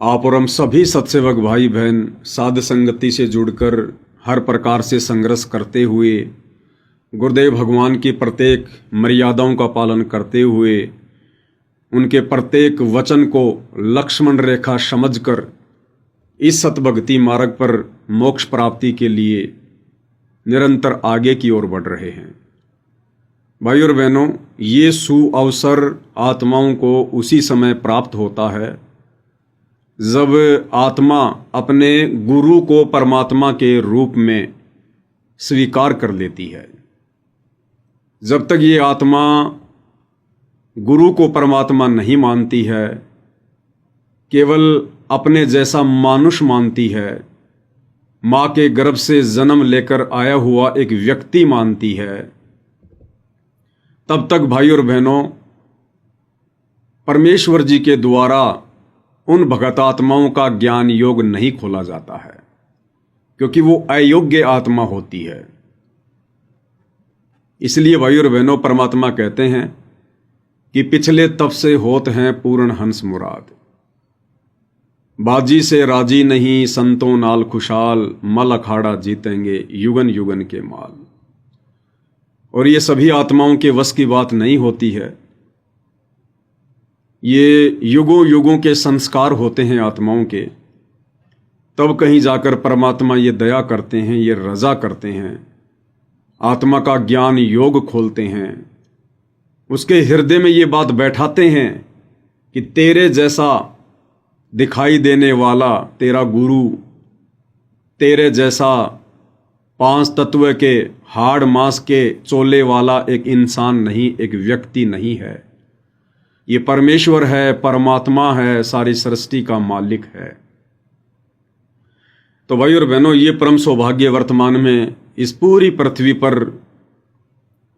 आप और हम सभी सत्सेवक भाई बहन साध संगति से जुड़कर हर प्रकार से संघर्ष करते हुए गुरुदेव भगवान की प्रत्येक मर्यादाओं का पालन करते हुए उनके प्रत्येक वचन को लक्ष्मण रेखा समझकर इस सतभक्ति मार्ग पर मोक्ष प्राप्ति के लिए निरंतर आगे की ओर बढ़ रहे हैं। भाई और बहनों, ये सुअवसर आत्माओं को उसी समय प्राप्त होता है जब आत्मा अपने गुरु को परमात्मा के रूप में स्वीकार कर लेती है। जब तक ये आत्मा गुरु को परमात्मा नहीं मानती है, केवल अपने जैसा मानुष मानती है, माँ के गर्भ से जन्म लेकर आया हुआ एक व्यक्ति मानती है, तब तक भाई और बहनों परमेश्वर जी के द्वारा उन भगत आत्माओं का ज्ञान योग नहीं खोला जाता है, क्योंकि वो अयोग्य आत्मा होती है। इसलिए भाई और बहनों परमात्मा कहते हैं कि पिछले तप से होत हैं पूर्ण हंस मुराद, बाजी से राजी नहीं संतों नाल खुशाल, मल अखाड़ा जीतेंगे युगन युगन के माल। और ये सभी आत्माओं के वश की बात नहीं होती है। ये युगों युगों के संस्कार होते हैं आत्माओं के, तब कहीं जाकर परमात्मा ये दया करते हैं, ये रजा करते हैं, आत्मा का ज्ञान योग खोलते हैं, उसके हृदय में ये बात बैठाते हैं कि तेरे जैसा दिखाई देने वाला तेरा गुरु, तेरे जैसा 5 तत्व के हाड़ मांस के चोले वाला एक इंसान नहीं, एक व्यक्ति नहीं है। ये परमेश्वर है, परमात्मा है, सारी सृष्टि का मालिक है। तो भाई और बहनों, ये परम सौभाग्य वर्तमान में इस पूरी पृथ्वी पर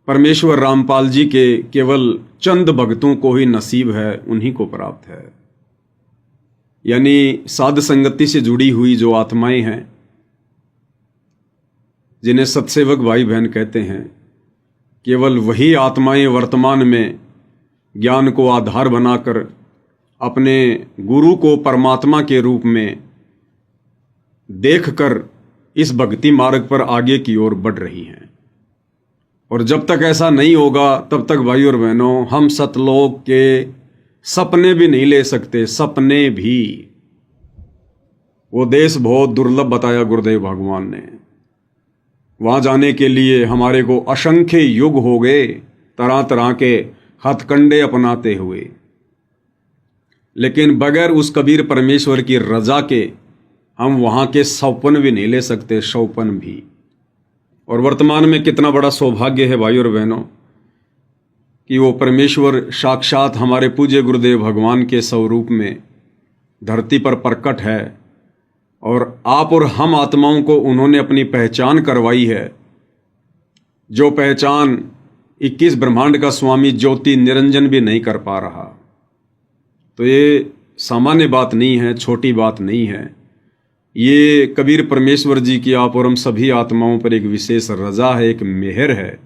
परमेश्वर रामपाल जी के केवल चंद भक्तों को ही नसीब है, उन्हीं को प्राप्त है। यानी साध संगति से जुड़ी हुई जो आत्माएं हैं, जिन्हें सत्सेवक भाई बहन कहते हैं, केवल वही आत्माएं वर्तमान में ज्ञान को आधार बनाकर अपने गुरु को परमात्मा के रूप में देखकर इस भक्ति मार्ग पर आगे की ओर बढ़ रही हैं। और जब तक ऐसा नहीं होगा तब तक भाई और बहनों हम सतलोक के सपने भी नहीं ले सकते। सपने भी, वो देश बहुत दुर्लभ बताया गुरुदेव भगवान ने। वहां जाने के लिए हमारे को असंख्य युग हो गए, तरह तरह के हथकंडे अपनाते हुए, लेकिन बगैर उस कबीर परमेश्वर की रजा के हम वहां के सौपन भी नहीं ले सकते, सौपन भी। और वर्तमान में कितना बड़ा सौभाग्य है भाई और बहनों कि वो परमेश्वर साक्षात हमारे पूज्य गुरुदेव भगवान के स्वरूप में धरती पर प्रकट है, और आप और हम आत्माओं को उन्होंने अपनी पहचान करवाई है, जो पहचान 21 ब्रह्मांड का स्वामी ज्योति निरंजन भी नहीं कर पा रहा। तो ये सामान्य बात नहीं है, छोटी बात नहीं है। ये कबीर परमेश्वर जी की आप और हम सभी आत्माओं पर एक विशेष रजा है, एक मेहर है।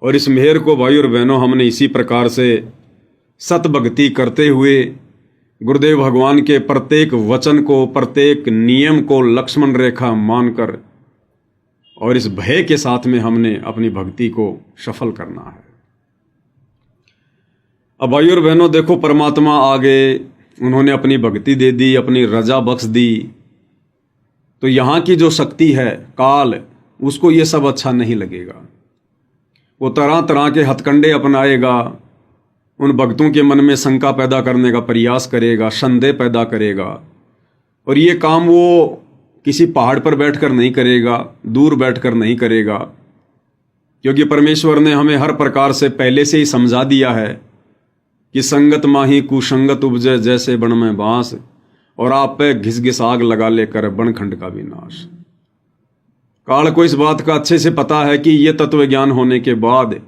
और इस मेहर को भाई और बहनों हमने इसी प्रकार से सतभक्ति करते हुए गुरुदेव भगवान के प्रत्येक वचन को, प्रत्येक नियम को लक्ष्मण रेखा मानकर और इस भय के साथ में हमने अपनी भक्ति को सफल करना है। अब भाई और बहनों देखो, परमात्मा आ गए, उन्होंने अपनी भक्ति दे दी, अपनी रजा बख्श दी। तो यहाँ की जो शक्ति है काल, उसको ये सब अच्छा नहीं लगेगा। वो तरह तरह के हथकंडे अपनाएगा, उन भक्तों के मन में शंका पैदा करने का प्रयास करेगा, संदेह पैदा करेगा। और ये काम वो किसी पहाड़ पर बैठकर नहीं करेगा, दूर बैठकर नहीं करेगा, क्योंकि परमेश्वर ने हमें हर प्रकार से पहले से ही समझा दिया है कि संगत माही कुसंगत उपजे जैसे बन में बांस, और आप पे घिस घिस आग लगा लेकर बनखंड का विनाश। काल को इस बात का अच्छे से पता है कि ये तत्व ज्ञान होने के बाद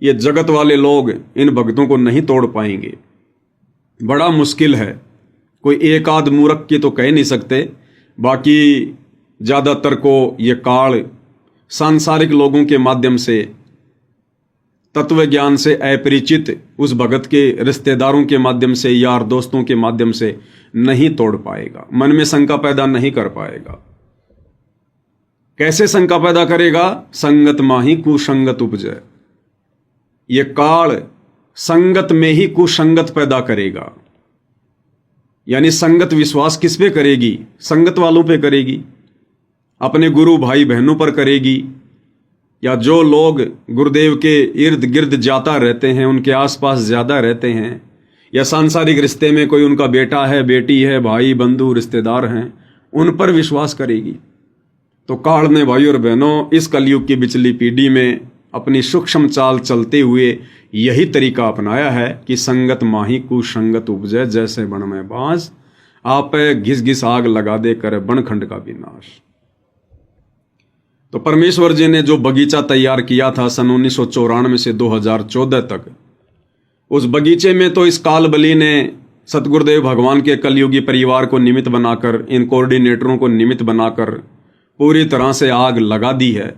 ये जगत वाले लोग इन भक्तों को नहीं तोड़ पाएंगे। बड़ा मुश्किल है, कोई एक आध मूर्ख की तो कह नहीं सकते, बाकी ज़्यादातर को ये काल सांसारिक लोगों के माध्यम से तत्व ज्ञान से अपरिचित उस भगत के रिश्तेदारों के माध्यम से, यार दोस्तों के माध्यम से नहीं तोड़ पाएगा, मन में शंका पैदा नहीं कर पाएगा। कैसे शंका पैदा करेगा? संगत माही कुसंगत उपजय। ये काल संगत में ही कुसंगत पैदा करेगा। यानी संगत विश्वास किस पे करेगी? संगत वालों पे करेगी, अपने गुरु भाई बहनों पर करेगी, या जो लोग गुरुदेव के इर्द गिर्द जाता रहते हैं, उनके आसपास ज्यादा रहते हैं, या सांसारिक रिश्ते में कोई उनका बेटा है, बेटी है, भाई बंधु रिश्तेदार हैं, उन पर विश्वास करेगी। तो काल ने भाई और बहनों इस कलयुग की बिचली पीढ़ी में अपनी सूक्ष्म चाल चलते हुए यही तरीका अपनाया है कि संगत माही कुसंगत उपजय, जैसे बन में बांस आप घिस घिस आग लगा दे कर बनखंड का विनाश। तो परमेश्वर जी ने जो बगीचा तैयार किया था सन 1994 से 2014 तक, उस बगीचे में तो इस काल बली ने सतगुरुदेव भगवान के कलयुगी परिवार को निमित्त बनाकर, इन कोऑर्डिनेटरों को निमित्त बनाकर पूरी तरह से आग लगा दी है।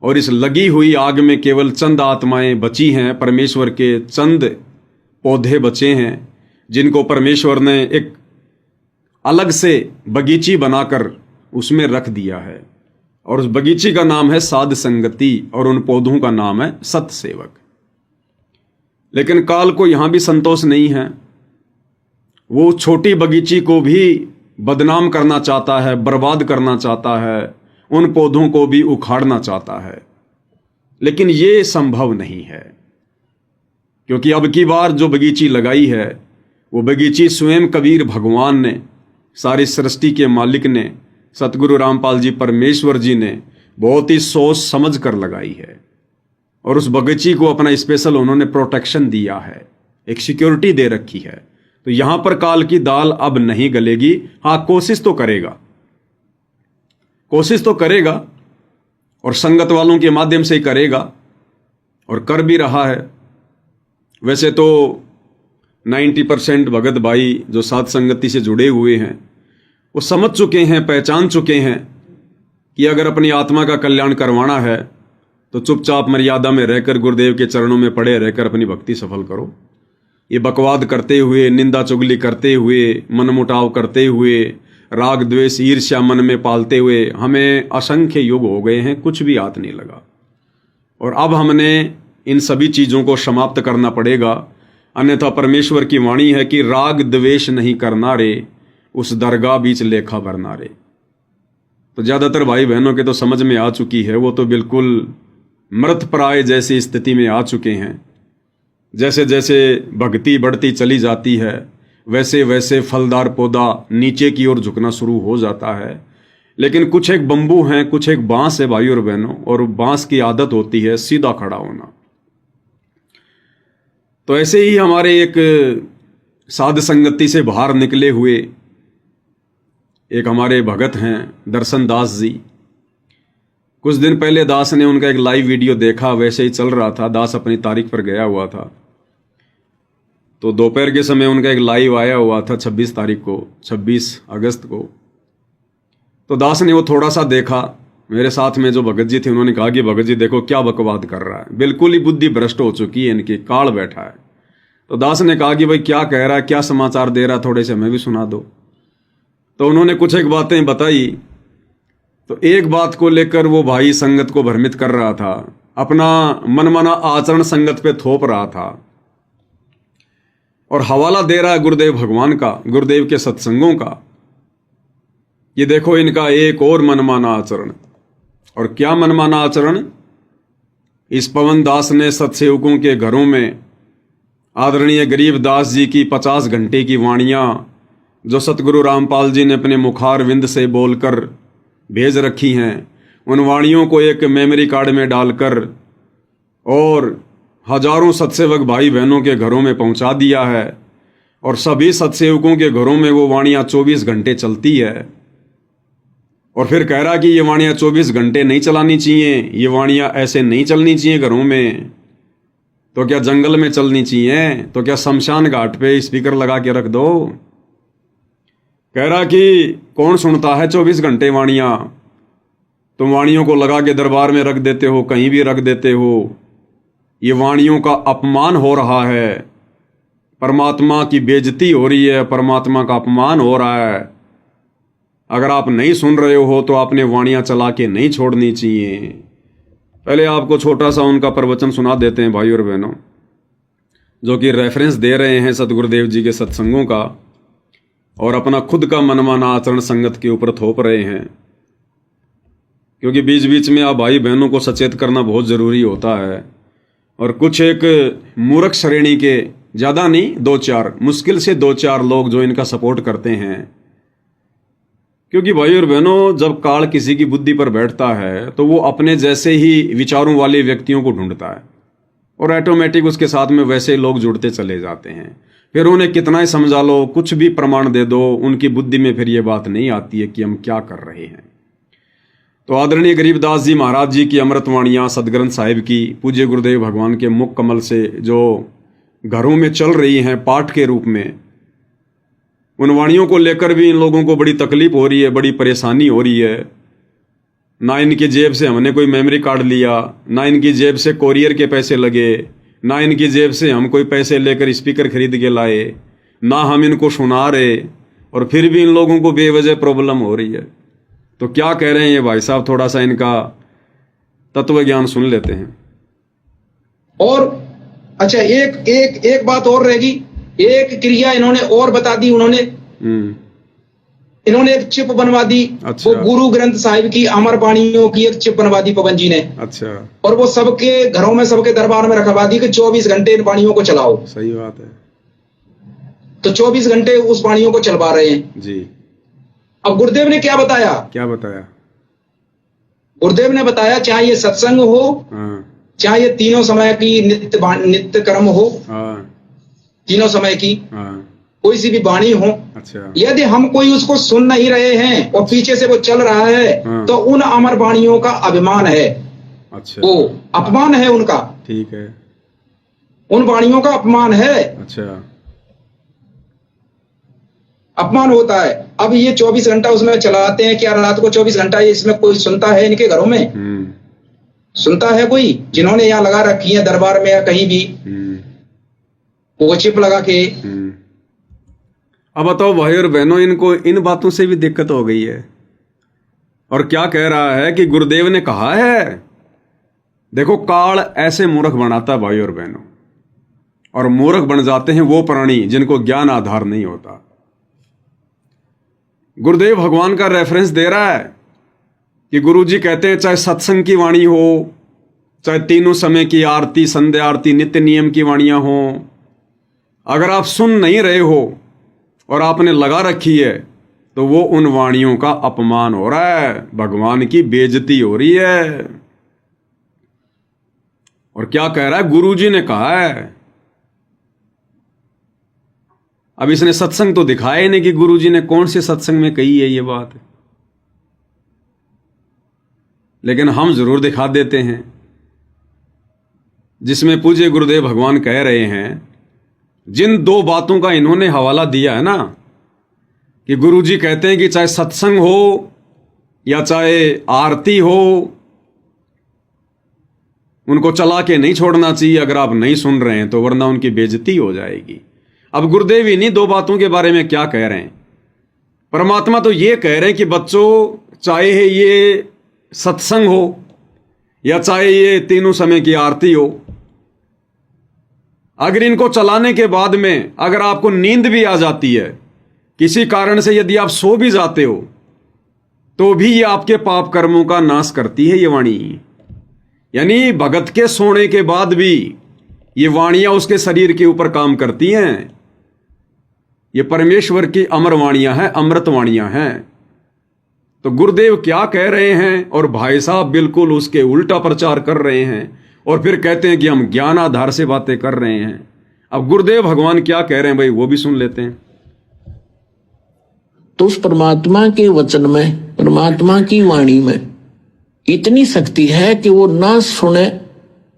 और इस लगी हुई आग में केवल चंद आत्माएं बची हैं, परमेश्वर के चंद पौधे बचे हैं, जिनको परमेश्वर ने एक अलग से बगीची बनाकर उसमें रख दिया है। और उस बगीची का नाम है साध संगति और उन पौधों का नाम है सतसेवक। लेकिन काल को यहां भी संतोष नहीं है, वो छोटी बगीची को भी बदनाम करना चाहता है, बर्बाद करना चाहता है, उन पौधों को भी उखाड़ना चाहता है। लेकिन ये संभव नहीं है, क्योंकि अब की बार जो बगीची लगाई है वो बगीची स्वयं कबीर भगवान ने, सारी सृष्टि के मालिक ने, सतगुरु रामपाल जी परमेश्वर जी ने बहुत ही सोच समझ कर लगाई है। और उस बगीची को अपना स्पेशल उन्होंने प्रोटेक्शन दिया है, एक सिक्योरिटी दे रखी है। तो यहां पर काल की दाल अब नहीं गलेगी। हां, कोशिश तो करेगा, कोशिश तो करेगा, और संगत वालों के माध्यम से ही करेगा, और कर भी रहा है। वैसे तो 90% भगत भाई जो साध संगति से जुड़े हुए हैं वो समझ चुके हैं, पहचान चुके हैं कि अगर अपनी आत्मा का कल्याण करवाना है तो चुपचाप मर्यादा में रहकर गुरुदेव के चरणों में पड़े रहकर अपनी भक्ति सफल करो। ये बकवाद करते हुए, निंदा चुगली करते हुए, मनमुटाव करते हुए, राग द्वेष ईर्ष्या मन में पालते हुए हमें असंख्य युग हो गए हैं, कुछ भी हाथ नहीं लगा। और अब हमने इन सभी चीज़ों को समाप्त करना पड़ेगा, अन्यथा परमेश्वर की वाणी है कि राग द्वेष नहीं करना रे, उस दरगाह बीच लेखा भरना रे। तो ज़्यादातर भाई बहनों के तो समझ में आ चुकी है, वो तो बिल्कुल मृत प्राय जैसी स्थिति में आ चुके हैं। जैसे जैसे भक्ति बढ़ती चली जाती है वैसे वैसे फलदार पौधा नीचे की ओर झुकना शुरू हो जाता है। लेकिन कुछ एक बंबू हैं, कुछ एक बांस है भाई और बहनों, और बांस की आदत होती है सीधा खड़ा होना। तो ऐसे ही हमारे एक साध संगति से बाहर निकले हुए एक हमारे भगत हैं दर्शन दास जी। कुछ दिन पहले दास ने उनका एक लाइव वीडियो देखा, वैसे ही चल रहा था, दास अपनी तारीख पर गया हुआ था। तो दोपहर के समय उनका एक लाइव आया हुआ था 26 तारीख को, 26 अगस्त को। तो दास ने वो थोड़ा सा देखा। मेरे साथ में जो भगत जी थे उन्होंने कहा कि भगत जी देखो क्या बकवाद कर रहा है, बिल्कुल ही बुद्धि भ्रष्ट हो चुकी है, इनकी काल बैठा है। तो दास ने कहा कि भाई क्या कह रहा है, क्या समाचार दे रहा है, थोड़े से हमें भी सुना दो। तो उन्होंने कुछ एक बातें बताई। तो एक बात को लेकर वो भाई संगत को भ्रमित कर रहा था, अपना मनमाना आचरण संगत पे थोप रहा था और हवाला दे रहा है गुरुदेव भगवान का, गुरुदेव के सत्संगों का। ये देखो इनका एक और मनमाना आचरण। और क्या मनमाना आचरण? इस पवन दास ने सत्सेवकों के घरों में आदरणीय गरीबदास जी की 50 घंटे की वाणियां जो सतगुरु रामपाल जी ने अपने मुखार विंद से बोलकर भेज रखी हैं, उन वाणियों को एक मेमोरी कार्ड में डालकर और हजारों सत्सेवक भाई बहनों के घरों में पहुंचा दिया है। और सभी सत्सेवकों के घरों में वो वाणियां 24 घंटे चलती है। और फिर कह रहा कि ये वाणियां 24 घंटे नहीं चलानी चाहिए, ये वाणियां ऐसे नहीं चलनी चाहिए घरों में। तो क्या जंगल में चलनी चाहिए? तो क्या शमशान घाट पे स्पीकर लगा के रख दो? कह रहा कि कौन सुनता है 24 घंटे वाणियां? तुम वाणियों को लगा के दरबार में रख देते हो, कहीं भी रख देते हो। ये वाणियों का अपमान हो रहा है, परमात्मा की बेइज्जती हो रही है, परमात्मा का अपमान हो रहा है। अगर आप नहीं सुन रहे हो तो आपने वाणियां चला के नहीं छोड़नी चाहिए। पहले आपको छोटा सा उनका प्रवचन सुना देते हैं भाई और बहनों, जो कि रेफरेंस दे रहे हैं सतगुरुदेव जी के सत्संगों का और अपना खुद का मनमाना आचरण संगत के ऊपर थोप रहे हैं। क्योंकि बीच बीच में आप भाई बहनों को सचेत करना बहुत ज़रूरी होता है। और कुछ एक मूर्ख श्रेणी के, ज़्यादा नहीं, 2-4, मुश्किल से 2-4 लोग जो इनका सपोर्ट करते हैं। क्योंकि भाई और बहनों, जब काल किसी की बुद्धि पर बैठता है तो वो अपने जैसे ही विचारों वाले व्यक्तियों को ढूंढता है और ऑटोमेटिक उसके साथ में वैसे लोग जुड़ते चले जाते हैं। फिर उन्हें कितना ही समझा लो, कुछ भी प्रमाण दे दो, उनकी बुद्धि में फिर ये बात नहीं आती है कि हम क्या कर रहे हैं। तो आदरणीय गरीबदास जी महाराज जी की अमृतवाणियाँ सदग्रंथ साहिब की पूज्य गुरुदेव भगवान के मुख कमल से जो घरों में चल रही हैं पाठ के रूप में, उन वाणियों को लेकर भी इन लोगों को बड़ी तकलीफ हो रही है, बड़ी परेशानी हो रही है। ना इनकी जेब से हमने कोई मेमोरी कार्ड लिया, ना इनकी जेब से कोरियर के पैसे लगे, ना इनकी जेब से हम कोई पैसे लेकर स्पीकर खरीद के लाए, ना हम इनको सुना रहे, और फिर भी इन लोगों को बेवजह प्रॉब्लम हो रही है। तो क्या कह रहे हैं ये भाई साहब, थोड़ा सा इनका तत्व ज्ञान सुन लेते हैं। और अच्छा, एक बात और रहेगी, एक क्रिया इन्होंने और बता दी। इन्होंने एक चिप बनवा दी। अच्छा। वो गुरु ग्रंथ साहिब की अमर वाणियों की एक चिप बनवा दी पवन जी ने। अच्छा। और वो सबके घरों में, सबके दरबार में रखवा दी कि 24 घंटे इन वाणियों को चलाओ। सही बात है। तो 24 घंटे उस वाणियों को चलवा रहे हैं जी। अब गुरुदेव ने क्या बताया? गुरुदेव ने बताया, चाहे ये सत्संग हो, चाहे ये तीनों समय की नित्य कर्म हो, तीनों समय की कोई सी भी वाणी हो, अच्छा, यदि हम कोई उसको सुन नहीं रहे हैं और पीछे से वो चल रहा है, तो उन अमर वाणियों का अभिमान है। अच्छा। वो अपमान है उनका। ठीक है। उन वाणियों का अपमान है। अच्छा। अपमान होता है। अब ये 24 घंटा उसमें चलाते हैं, क्या रात को 24 घंटा इसमें कोई सुनता है? इनके घरों में सुनता है कोई? जिन्होंने यहाँ लगा रखी है दरबार में या कहीं भी, वो चिप लगा के। अब बताओ भाई और बहनों, इनको इन बातों से भी दिक्कत हो गई है। और क्या कह रहा है कि गुरुदेव ने कहा है, देखो काल ऐसे मूर्ख बनाता है भाई और बहनों, और मूर्ख बन जाते हैं वो प्राणी जिनको ज्ञान आधार नहीं होता। गुरुदेव भगवान का रेफरेंस दे रहा है कि गुरुजी कहते हैं, चाहे सत्संग की वाणी हो, चाहे तीनों समय की आरती, संध्या आरती, नित्य नियम की वाणियां हो, अगर आप सुन नहीं रहे हो और आपने लगा रखी है, तो वो उन वाणियों का अपमान हो रहा है, भगवान की बेइज्जती हो रही है। और क्या कह रहा है? गुरुजी ने कहा है। अब इसने सत्संग तो दिखाया ही नहीं कि गुरुजी ने कौन से सत्संग में कही है ये बात, लेकिन हम जरूर दिखा देते हैं, जिसमें पूज्य गुरुदेव भगवान कह रहे हैं, जिन 2 बातों का इन्होंने हवाला दिया है ना, कि गुरुजी कहते हैं कि चाहे सत्संग हो या चाहे आरती हो, उनको चला के नहीं छोड़ना चाहिए अगर आप नहीं सुन रहे हैं तो, वरना उनकी बेइज्जती हो जाएगी। अब गुरुदेव इन्हीं 2 बातों के बारे में क्या कह रहे हैं? परमात्मा तो ये कह रहे हैं कि बच्चों, चाहे ये सत्संग हो या चाहे ये तीनों समय की आरती हो, अगर इनको चलाने के बाद में अगर आपको नींद भी आ जाती है, किसी कारण से यदि आप सो भी जाते हो, तो भी ये आपके पाप कर्मों का नाश करती है ये वाणी। यानी भगत के सोने के बाद भी ये वाणियां उसके शरीर के ऊपर काम करती हैं। ये परमेश्वर की अमर वाणियां हैं, अमृत वाणियां हैं। तो गुरुदेव क्या कह रहे हैं, और भाई साहब बिल्कुल उसके उल्टा प्रचार कर रहे हैं, और फिर कहते हैं कि हम ज्ञान आधार से बातें कर रहे हैं। अब गुरुदेव भगवान क्या कह रहे हैं भाई, वो भी सुन लेते हैं। तो उस परमात्मा के वचन में, परमात्मा की वाणी में इतनी शक्ति है कि वो ना सुने,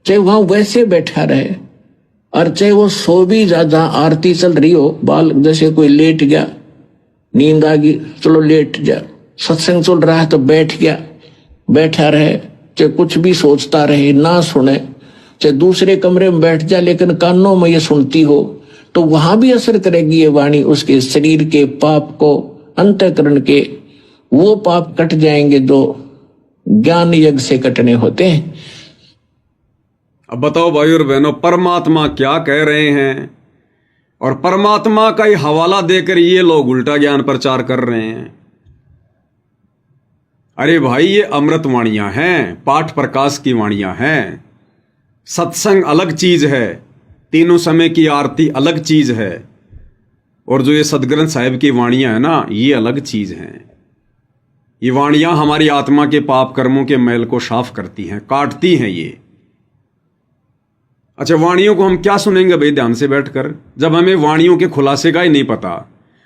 चाहे वहां वैसे बैठा रहे, और चाहे वो सो भी ज्यादा, आरती चल रही हो, बाल जैसे कोई लेट गया, नींद आ गई, चलो लेट जा, सत्संग चल रहा है तो बैठ गया, बैठा रहे, चाहे कुछ भी सोचता रहे, ना सुने, चाहे दूसरे कमरे में बैठ जा, लेकिन कानों में ये सुनती हो तो वहां भी असर करेगी ये वाणी। उसके शरीर के पाप को, अंतःकरण के वो पाप कट जाएंगे जो ज्ञान यज्ञ से कटने होते हैं। अब बताओ भाई और बहनों, परमात्मा क्या कह रहे हैं और परमात्मा का ही हवाला देकर ये लोग उल्टा ज्ञान प्रचार कर रहे हैं। अरे भाई, ये अमृत वाणियां हैं, पाठ प्रकाश की वाणियां हैं। सत्संग अलग चीज है, तीनों समय की आरती अलग चीज है, और जो ये सदग्रंथ साहिब की वाणियां है ना, ये अलग चीज हैं। ये वाणियां हमारी आत्मा के पाप कर्मों के मैल को साफ करती हैं, काटती हैं ये। अच्छा, वाणियों को हम क्या सुनेंगे भाई ध्यान से बैठकर, जब हमें वाणियों के खुलासे का ही नहीं पता।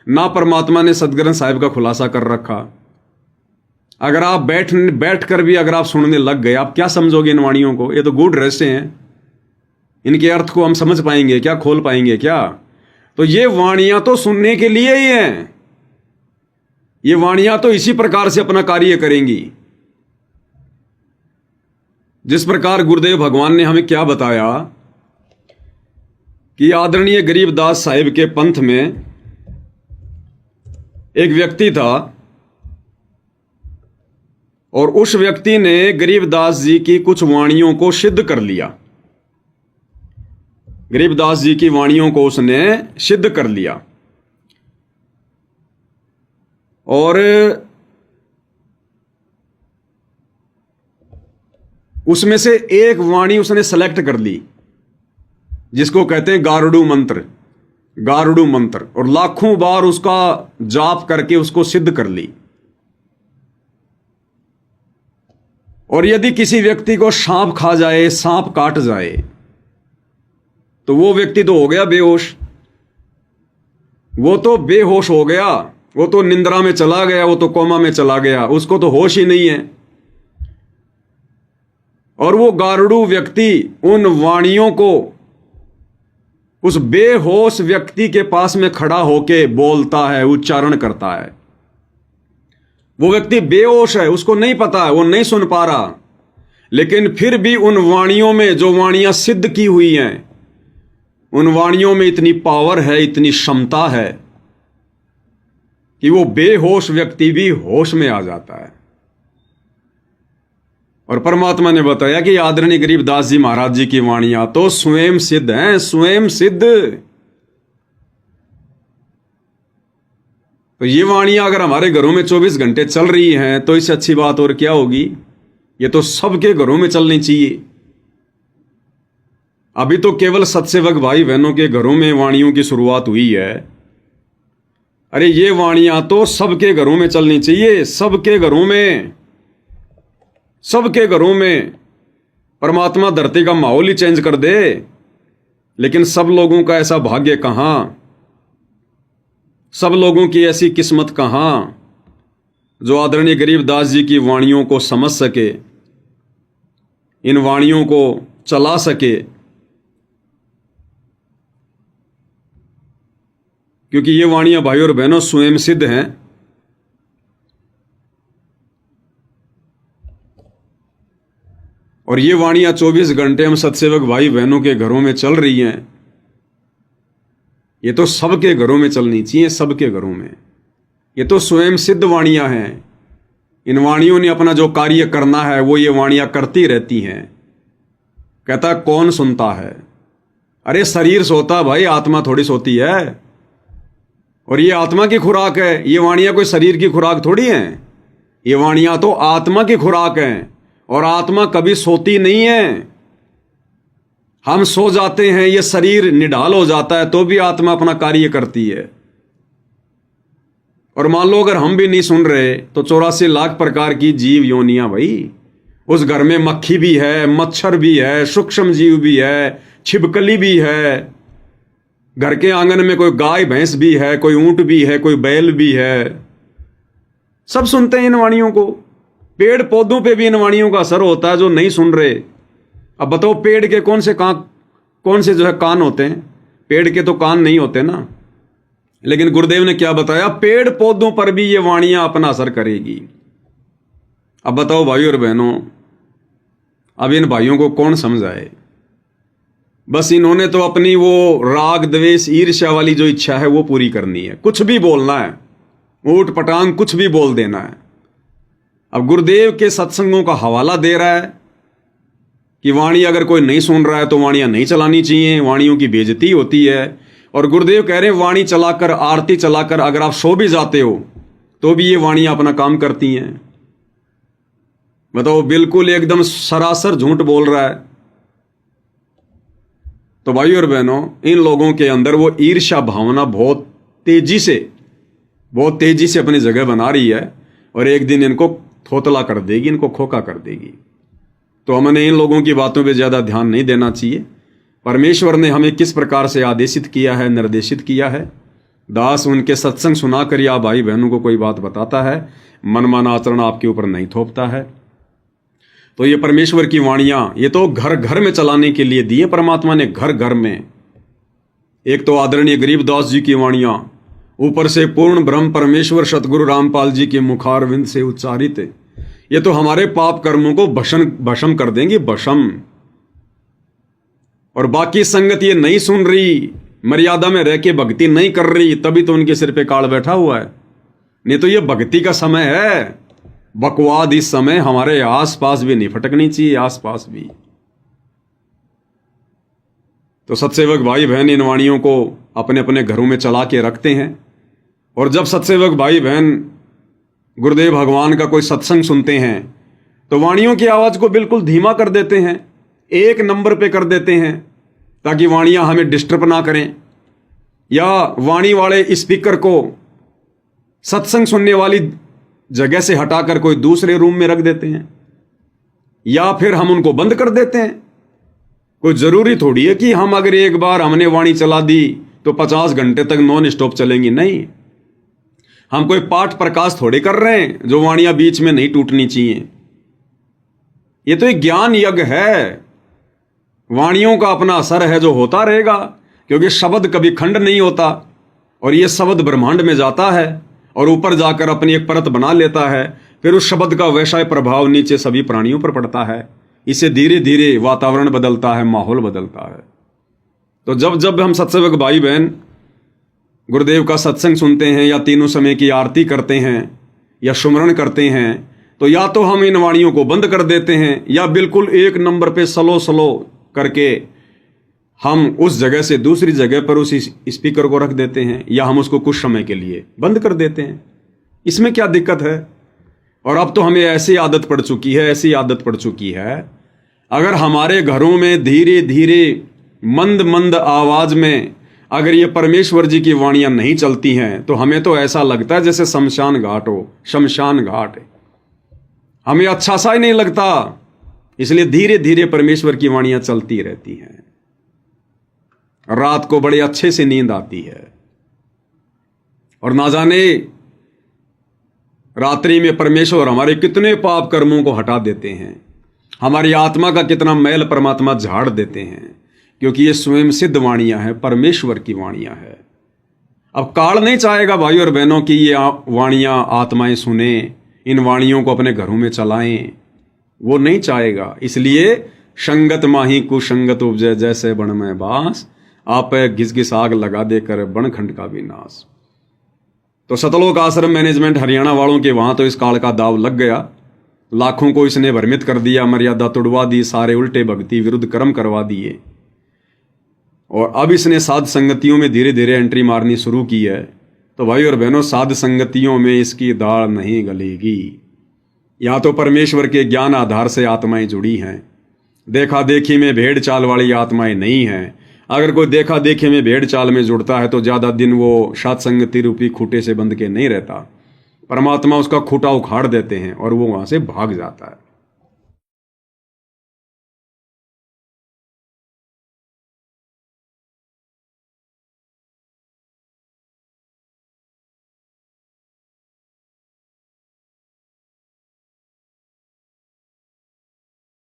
ना परमात्मा ने सदग्रंथ साहिब का खुलासा कर रखा। अगर आप बैठ कर भी अगर आप सुनने लग गए, आप क्या समझोगे इन वाणियों को? ये तो गूढ़ रहस्य हैं, इनके अर्थ को हम समझ पाएंगे क्या, खोल पाएंगे क्या? तो ये वाणियां तो सुनने के लिए ही हैं। ये वाणियां तो इसी प्रकार से अपना कार्य करेंगी। जिस प्रकार गुरुदेव भगवान ने हमें क्या बताया कि आदरणीय गरीबदास साहिब के पंथ में एक व्यक्ति था, और उस व्यक्ति ने गरीबदास जी की कुछ वाणियों को सिद्ध कर लिया। गरीबदास जी की वाणियों को उसने सिद्ध कर लिया, और उसमें से एक वाणी उसने सेलेक्ट कर ली, जिसको कहते हैं गारुडू मंत्र। गारुडू मंत्र, और लाखों बार उसका जाप करके उसको सिद्ध कर ली। और यदि किसी व्यक्ति को सांप खा जाए, सांप काट जाए, तो वो व्यक्ति तो हो गया बेहोश। वो तो बेहोश हो गया, वो तो निंद्रा में चला गया, वो तो कोमा में चला गया, उसको तो होश ही नहीं है। और वो गारुडू व्यक्ति उन वाणियों को उस बेहोश व्यक्ति के पास में खड़ा होके बोलता है, उच्चारण करता है। वो व्यक्ति बेहोश है, उसको नहीं पता है, वो नहीं सुन पा रहा, लेकिन फिर भी उन वाणियों में, जो वाणियां सिद्ध की हुई हैं, उन वाणियों में इतनी पावर है, इतनी क्षमता है कि वो बेहोश व्यक्ति भी होश में आ जाता है। और परमात्मा ने बताया कि आदरणीय गरीबदास जी महाराज जी की वाणियां तो स्वयं सिद्ध हैं, स्वयं सिद्ध। तो ये वाणियां अगर हमारे घरों में 24 घंटे चल रही हैं, तो इससे अच्छी बात और क्या होगी? ये तो सबके घरों में चलनी चाहिए। अभी तो केवल सत्सेवक भाई बहनों के घरों में वाणियों की शुरुआत हुई है। अरे ये वाणियां तो सबके घरों में चलनी चाहिए, सबके घरों में, सबके घरों में। परमात्मा धरती का माहौल ही चेंज कर दे, लेकिन सब लोगों का ऐसा भाग्य कहां, सब लोगों की ऐसी किस्मत कहां जो आदरणीय गरीबदास जी की वाणियों को समझ सके, इन वाणियों को चला सके। क्योंकि ये वाणियां भाई और बहनों स्वयं सिद्ध हैं। और ये वाणियां 24 घंटे हम सत्सेवक भाई बहनों के घरों में चल रही हैं। ये तो सबके घरों में चलनी चाहिए, सबके घरों में। ये तो स्वयं सिद्ध वाणियां हैं। इन वाणियों ने अपना जो कार्य करना है वो ये वाणियां करती रहती हैं। कहता कौन सुनता है? अरे शरीर सोता भाई, आत्मा थोड़ी सोती है। और ये आत्मा की खुराक है, ये वाणियां कोई शरीर की खुराक थोड़ी हैं। ये वाणियां तो आत्मा की खुराक हैं, और आत्मा कभी सोती नहीं है। हम सो जाते हैं, ये शरीर निढाल हो जाता है, तो भी आत्मा अपना कार्य करती है। और मान लो अगर हम भी नहीं सुन रहे, तो 84 लाख प्रकार की जीव योनियां भाई, उस घर में मक्खी भी है, मच्छर भी है, सूक्ष्म जीव भी है, छिपकली भी है, घर के आंगन में कोई गाय भैंस भी है, कोई ऊंट भी है, कोई बैल भी है। सब सुनते हैं इन वाणियों को। पेड़ पौधों पे भी इन वाणियों का असर होता है, जो नहीं सुन रहे। अब बताओ, पेड़ के कौन से जो है कान होते हैं? पेड़ के तो कान नहीं होते ना। लेकिन गुरुदेव ने क्या बताया? पेड़ पौधों पर भी ये वाणियां अपना असर करेगी। अब बताओ भाइयों और बहनों, अब इन भाइयों को कौन समझाए? बस इन्होंने तो अपनी वो राग द्वेष ईर्ष्या वाली जो इच्छा है वो पूरी करनी है, कुछ भी बोलना है, ऊट पटांग कुछ भी बोल देना है। अब गुरुदेव के सत्संगों का हवाला दे रहा है कि वाणी अगर कोई नहीं सुन रहा है तो वाणियां नहीं चलानी चाहिए, वाणियों की बेइज्जती होती है। और गुरुदेव कह रहे हैं वाणी चलाकर, आरती चलाकर अगर आप सो भी जाते हो तो भी ये वाणियां अपना काम करती हैं। बताओ, बिल्कुल एकदम सरासर झूठ बोल रहा है। तो भाइयों और बहनों, इन लोगों के अंदर वो ईर्ष्या भावना बहुत तेजी से अपनी जगह बना रही है और एक दिन इनको थोतला कर देगी, इनको खोखा कर देगी। तो हमें इन लोगों की बातों पे ज्यादा ध्यान नहीं देना चाहिए। परमेश्वर ने हमें किस प्रकार से आदेशित किया है, निर्देशित किया है। दास उनके सत्संग सुनाकर या भाई बहनों को कोई बात बताता है, मनमाना आचरण आपके ऊपर नहीं थोपता है। तो ये परमेश्वर की वाणियां, ये तो घर घर में चलाने के लिए दी है परमात्मा ने, घर घर में। एक तो आदरणीय गरीबदास जी की वाणियां, ऊपर से पूर्ण ब्रह्म परमेश्वर सतगुरु रामपाल जी के मुखारविंद से उच्चारित है। ये तो हमारे पाप कर्मों को भस्म कर देंगे, भस्म। और बाकी संगत ये नहीं सुन रही, मर्यादा में रह के भक्ति नहीं कर रही, तभी तो उनके सिर पे काल बैठा हुआ है। नहीं तो ये भक्ति का समय है। बकवाद इस समय हमारे आसपास भी नहीं फटकनी चाहिए, आसपास भी। तो सत्सेवक भाई बहन इन वाणियों को अपने अपने घरों में चला के रखते हैं। और जब सत्सेवक भाई बहन गुरुदेव भगवान का कोई सत्संग सुनते हैं तो वाणियों की आवाज को बिल्कुल धीमा कर देते हैं, 1 नंबर पे कर देते हैं, ताकि वाणियां हमें डिस्टर्ब ना करें। या वाणी वाले स्पीकर को सत्संग सुनने वाली जगह से हटाकर कोई दूसरे रूम में रख देते हैं, या फिर हम उनको बंद कर देते हैं। कोई जरूरी थोड़ी है कि हम अगर एक बार हमने वाणी चला दी तो 50 घंटे तक नॉन स्टॉप चलेंगी। नहीं, हम कोई पाठ प्रकाश थोड़े कर रहे हैं जो वाणियां बीच में नहीं टूटनी चाहिए। ये तो एक ज्ञान यज्ञ है। वाणियों का अपना असर है जो होता रहेगा, क्योंकि शब्द कभी खंड नहीं होता। और ये शब्द ब्रह्मांड में जाता है और ऊपर जाकर अपनी एक परत बना लेता है, फिर उस शब्द का वैसा प्रभाव नीचे सभी प्राणियों पर पड़ता है। इससे धीरे धीरे वातावरण बदलता है, माहौल बदलता है। तो जब जब हम सत्सेवक भाई बहन गुरुदेव का सत्संग सुनते हैं या तीनों समय की आरती करते हैं या सुमरण करते हैं, तो या तो हम इन वाणियों को बंद कर देते हैं या बिल्कुल 1 नंबर पे स्लो करके हम उस जगह से दूसरी जगह पर उस स्पीकर को रख देते हैं, या हम उसको कुछ समय के लिए बंद कर देते हैं। इसमें क्या दिक्कत है? और अब तो हमें ऐसी आदत पड़ चुकी है, अगर हमारे घरों में धीरे धीरे मंद मंद आवाज में अगर ये परमेश्वर जी की वाणियां नहीं चलती हैं तो हमें तो ऐसा लगता है जैसे शमशान घाट हो, शमशान घाट। हमें अच्छा सा ही नहीं लगता। इसलिए धीरे धीरे परमेश्वर की वाणियां चलती रहती हैं। रात को बड़े अच्छे से नींद आती है, और ना जाने रात्रि में परमेश्वर हमारे कितने पाप कर्मों को हटा देते हैं, हमारी आत्मा का कितना मैल परमात्मा झाड़ देते हैं, क्योंकि ये स्वयं सिद्ध वाणियां हैं, परमेश्वर की वाणियां हैं। अब काल नहीं चाहेगा भाई और बहनों की ये वाणियां आत्माएं सुने, इन वाणियों को अपने घरों में चलाएं, वो नहीं चाहेगा। इसलिए संगत माही कुसंगत उपजे, जैसे बन में बांस, आप घिस घिस आग लगा देकर बनखंड का विनाश। तो सतलोक आश्रम मैनेजमेंट हरियाणा वालों के वहां तो इस काल का दाव लग गया। लाखों को इसने भ्रमित कर दिया, मर्यादा तोड़वा दी, सारे उल्टे भक्ति विरुद्ध कर्म करवा दिए। और अब इसने साध संगतियों में धीरे धीरे एंट्री मारनी शुरू की है। तो भाई और बहनों, साध संगतियों में इसकी दाल नहीं गलेगी। या तो परमेश्वर के ज्ञान आधार से आत्माएं जुड़ी हैं, देखा देखी में भेड़ चाल वाली आत्माएं नहीं हैं। अगर कोई देखा देखी में भेड़ चाल में जुड़ता है तो ज्यादा दिन वो साध संगति रूपी खूटे से बंध के नहीं रहता। परमात्मा उसका खूटा उखाड़ देते हैं और वो वहां से भाग जाता है।